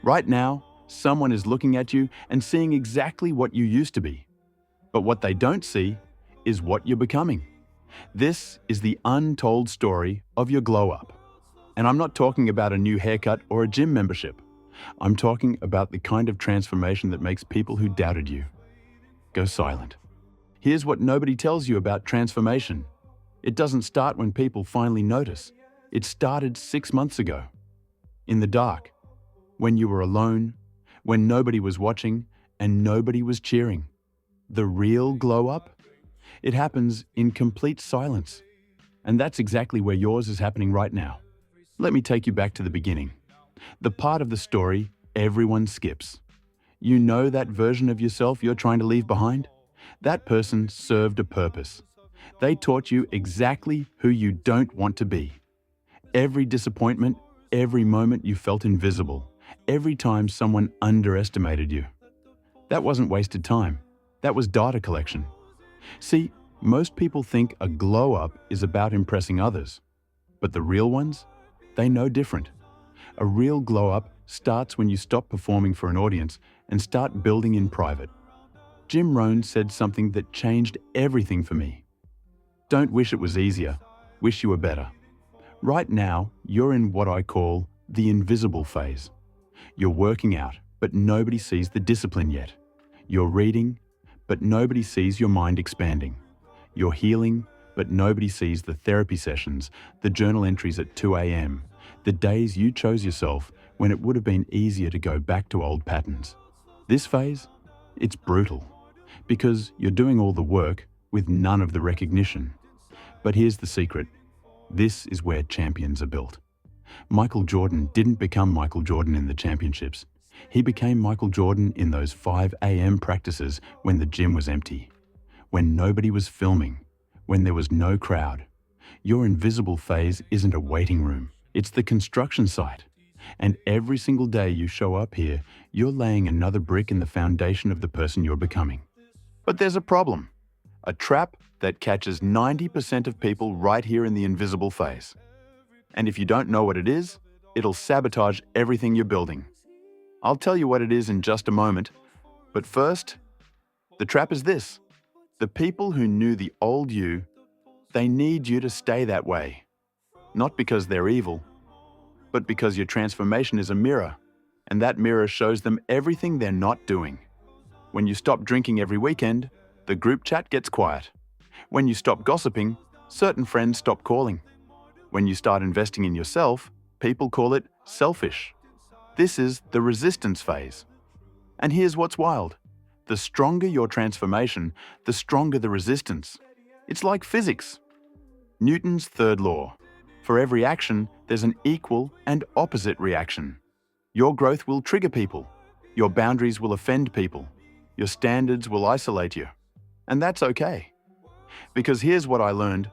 Right now, someone is looking at you and seeing exactly what you used to be. But what they don't see is what you're becoming. This is the untold story of your glow up. And I'm not talking about a new haircut or a gym membership. I'm talking about the kind of transformation that makes people who doubted you go silent. Here's what nobody tells you about transformation. It doesn't start when people finally notice. It started 6 months ago. In the dark, when you were alone, when nobody was watching and nobody was cheering. The real glow up? It happens in complete silence. And that's exactly where yours is happening right now. Let me take you back to the beginning. The part of the story everyone skips. You know that version of yourself you're trying to leave behind? That person served a purpose. They taught you exactly who you don't want to be. Every disappointment, every moment you felt invisible, every time someone underestimated you. That wasn't wasted time. That was data collection. See, most people think a glow up is about impressing others. But the real ones? They know different. A real glow up starts when you stop performing for an audience and start building in private. Jim Rohn said something that changed everything for me. Don't wish it was easier, wish you were better. Right now, you're in what I call the invisible phase. You're working out, but nobody sees the discipline yet. You're reading, but nobody sees your mind expanding. You're healing, but nobody sees the therapy sessions, the journal entries at 2 a.m., the days you chose yourself when it would have been easier to go back to old patterns. This phase, it's brutal, because you're doing all the work with none of the recognition. But here's the secret. This is where champions are built. Michael Jordan didn't become Michael Jordan in the championships. He became Michael Jordan in those 5 a.m. practices when the gym was empty, when nobody was filming, when there was no crowd. Your invisible phase isn't a waiting room. It's the construction site. And every single day you show up here, you're laying another brick in the foundation of the person you're becoming. But there's a problem. A trap that catches 90% of people right here in the invisible phase. And if you don't know what it is, it'll sabotage everything you're building. I'll tell you what it is in just a moment. But first, the trap is this. The people who knew the old you, they need you to stay that way. Not because they're evil, but because your transformation is a mirror, and that mirror shows them everything they're not doing. When you stop drinking every weekend, the group chat gets quiet. When you stop gossiping, certain friends stop calling. When you start investing in yourself, people call it selfish. This is the resistance phase. And here's what's wild. The stronger your transformation, the stronger the resistance. It's like physics. Newton's third law. For every action, there's an equal and opposite reaction. Your growth will trigger people. Your boundaries will offend people. Your standards will isolate you. And that's okay. Because here's what I learned.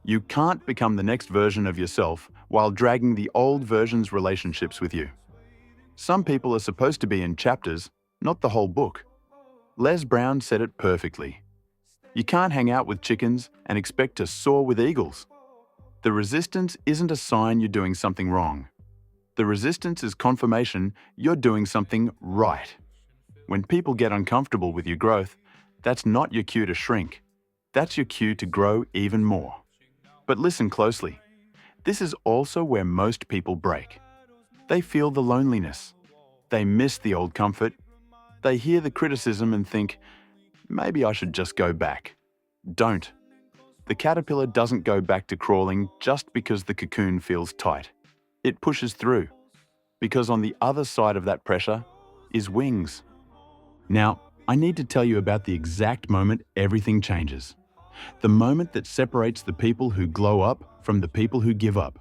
You can't become the next version of yourself while dragging the old version's relationships with you. Some people are supposed to be in chapters, not the whole book. Les Brown said it perfectly. You can't hang out with chickens and expect to soar with eagles. The resistance isn't a sign you're doing something wrong. The resistance is confirmation you're doing something right. When people get uncomfortable with your growth, that's not your cue to shrink. That's your cue to grow even more. But listen closely. This is also where most people break. They feel the loneliness. They miss the old comfort. They hear the criticism and think, maybe I should just go back. Don't. The caterpillar doesn't go back to crawling just because the cocoon feels tight. It pushes through, because on the other side of that pressure is wings. Now, I need to tell you about the exact moment everything changes. The moment that separates the people who glow up from the people who give up.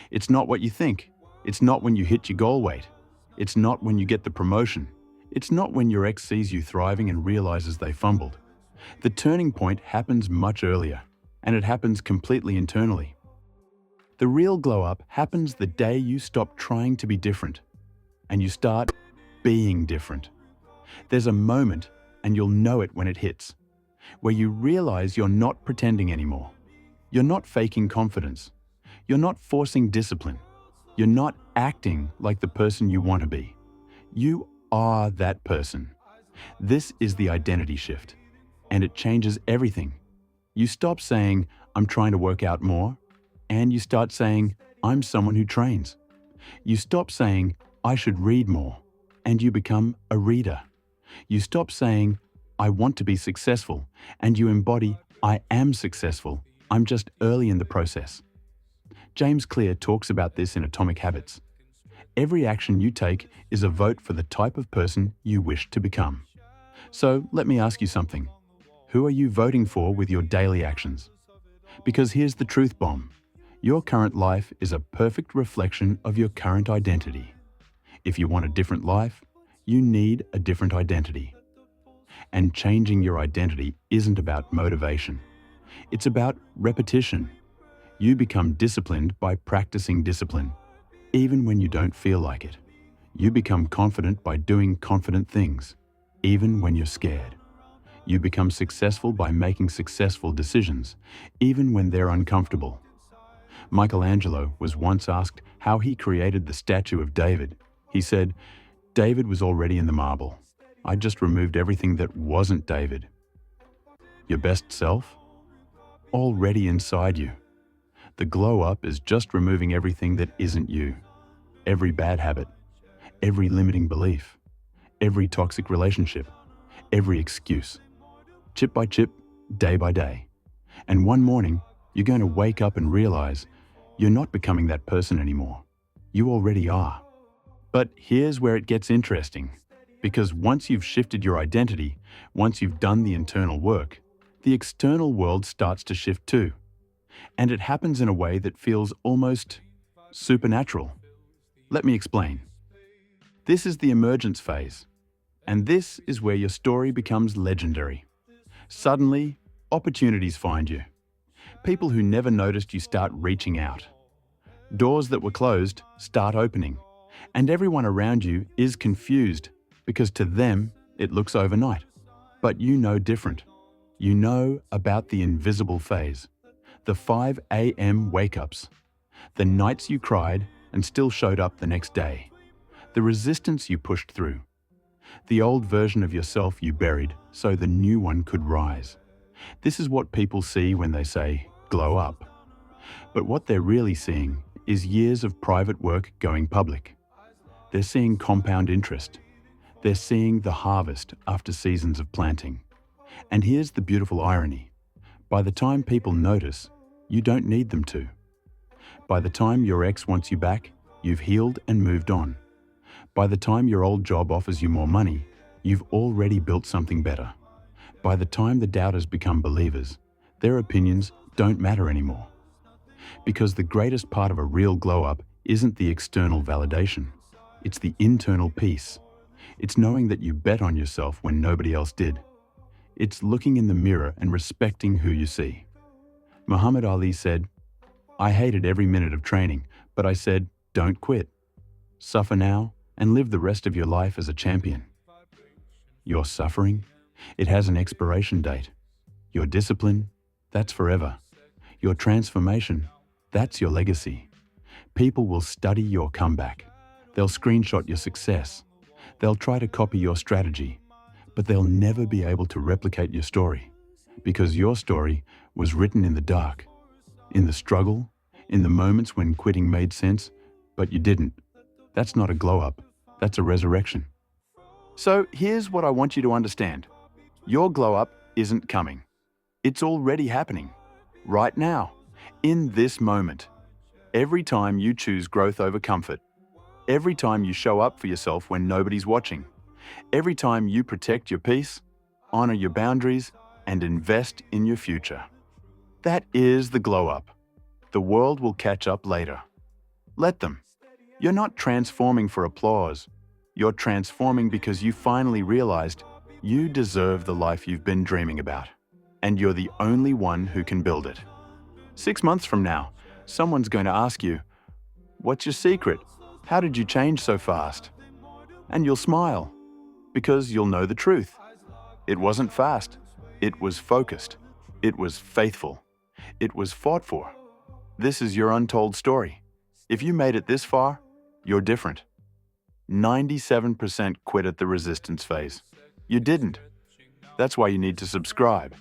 It's not what you think. It's not when you hit your goal weight. It's not when you get the promotion. It's not when your ex sees you thriving and realizes they fumbled. The turning point happens much earlier, and it happens completely internally. The real glow up happens the day you stop trying to be different, and you start being different. There's a moment, and you'll know it when it hits, where you realize you're not pretending anymore. You're not faking confidence. You're not forcing discipline. You're not acting like the person you want to be. You are that person. This is the identity shift, and it changes everything. You stop saying, I'm trying to work out more, and you start saying, I'm someone who trains. You stop saying, I should read more, and you become a reader. You stop saying, I want to be successful, and you embody, I am successful. I'm just early in the process. James Clear talks about this in Atomic Habits. Every action you take is a vote for the type of person you wish to become. So let me ask you something. Who are you voting for with your daily actions? Because here's the truth bomb. Your current life is a perfect reflection of your current identity. If you want a different life, you need a different identity. And changing your identity isn't about motivation. It's about repetition. You become disciplined by practicing discipline, even when you don't feel like it. You become confident by doing confident things, even when you're scared. You become successful by making successful decisions, even when they're uncomfortable. Michelangelo was once asked how he created the statue of David. He said, David was already in the marble. I just removed everything that wasn't David. Your best self? Already inside you. The glow up is just removing everything that isn't you. Every bad habit, every limiting belief, every toxic relationship, every excuse. Chip by chip, day by day. And one morning, you're going to wake up and realize you're not becoming that person anymore. You already are. But here's where it gets interesting. Because once you've shifted your identity, once you've done the internal work, the external world starts to shift too. And it happens in a way that feels almost supernatural. Let me explain. This is the emergence phase. And this is where your story becomes legendary. Suddenly, opportunities find you. People who never noticed you start reaching out. Doors that were closed start opening. And everyone around you is confused because to them, it looks overnight. But you know different. You know about the invisible phase. The 5 a.m. wake-ups. The nights you cried and still showed up the next day. The resistance you pushed through. The old version of yourself you buried so the new one could rise. This is what people see when they say, glow up. But what they're really seeing is years of private work going public. They're seeing compound interest. They're seeing the harvest after seasons of planting. And here's the beautiful irony. By the time people notice, you don't need them to. By the time your ex wants you back, you've healed and moved on. By the time your old job offers you more money, you've already built something better. By the time the doubters become believers, their opinions don't matter anymore. Because the greatest part of a real glow-up isn't the external validation. It's the internal peace. It's knowing that you bet on yourself when nobody else did. It's looking in the mirror and respecting who you see. Muhammad Ali said, I hated every minute of training, but I said, don't quit. Suffer now and live the rest of your life as a champion. Your suffering? It has an expiration date. Your discipline? That's forever. Your transformation? That's your legacy. People will study your comeback. They'll screenshot your success. They'll try to copy your strategy, but they'll never be able to replicate your story because your story was written in the dark, in the struggle, in the moments when quitting made sense, but you didn't. That's not a glow-up. That's a resurrection. So here's what I want you to understand. Your glow-up isn't coming. It's already happening. Right now. In this moment. Every time you choose growth over comfort. Every time you show up for yourself when nobody's watching. Every time you protect your peace, honor your boundaries, and invest in your future. That is the glow-up. The world will catch up later. Let them. You're not transforming for applause. You're transforming because you finally realized you deserve the life you've been dreaming about. And you're the only one who can build it. 6 months from now, someone's going to ask you, what's your secret? How did you change so fast? And you'll smile, because you'll know the truth. It wasn't fast. It was focused. It was faithful. It was fought for. This is your untold story. If you made it this far, you're different. 97% quit at the resistance phase. You didn't. That's why you need to subscribe.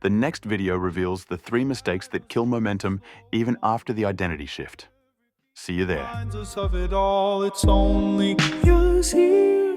The next video reveals the 3 mistakes that kill momentum even after the identity shift. See you there. Reminds us of it all, it's only 'cause here